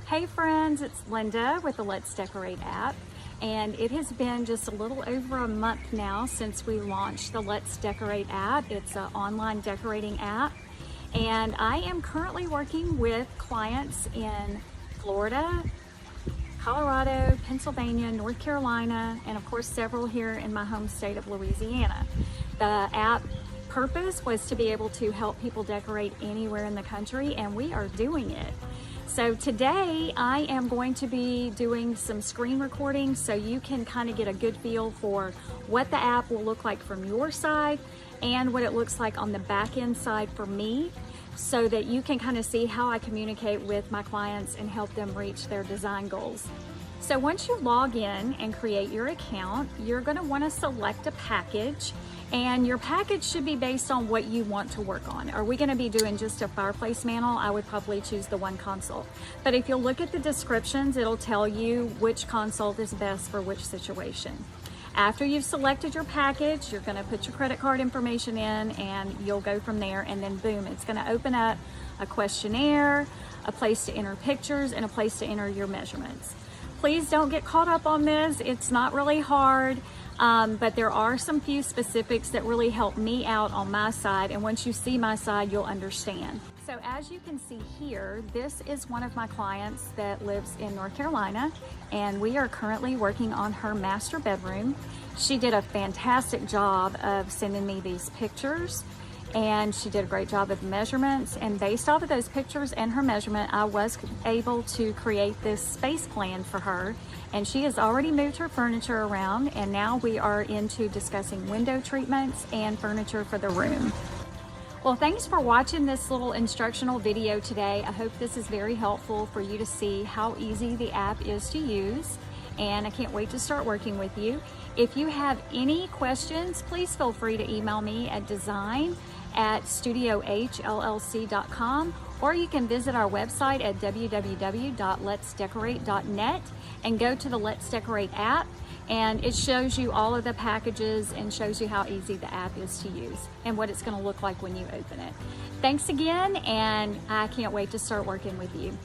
Hey friends, it's Linda with the Let's Decorate app, and it has been just a little over a month now since we launched the Let's Decorate app. It's an online decorating app, and I am currently working with clients in Florida, Colorado, Pennsylvania, North Carolina, and of course several here in my home state of Louisiana. The app purpose was to be able to help people decorate anywhere in the country, and we are doing it. So today I am going to be doing some screen recording so you can kind of get a good feel for what the app will look like from your side and what it looks like on the back end side for me, so that you can kind of see how I communicate with my clients and help them reach their design goals. So once you log in and create your account, you're going to want to select a package, and your package should be based on what you want to work on. Are we going to be doing just a fireplace mantle? I would probably choose the one console. But if you'll look at the descriptions, it'll tell you which console is best for which situation. After you've selected your package, you're going to put your credit card information in and you'll go from there, and then boom, it's going to open up a questionnaire, a place to enter pictures, and a place to enter your measurements. Please don't get caught up on this. It's not really hard, but there are some few specifics that really help me out on my side, and once you see my side, you'll understand. So as you can see here, this is one of my clients that lives in North Carolina, and we are currently working on her master bedroom. She did a fantastic job of sending me these pictures, and she did a great job of measurements, and based off of those pictures and her measurement, I was able to create this space plan for her, and she has already moved her furniture around, and now we are into discussing window treatments and furniture for the room. Well, thanks for watching this little instructional video today. I hope this is very helpful for you to see how easy the app is to use, and I can't wait to start working with you. If you have any questions, please feel free to email me at design@studiohllc.com, or you can visit our website at www.letsdecorate.net and go to the Let's Decorate app, and it shows you all of the packages and shows you how easy the app is to use and what it's going to look like when you open it. Thanks again, and I can't wait to start working with you.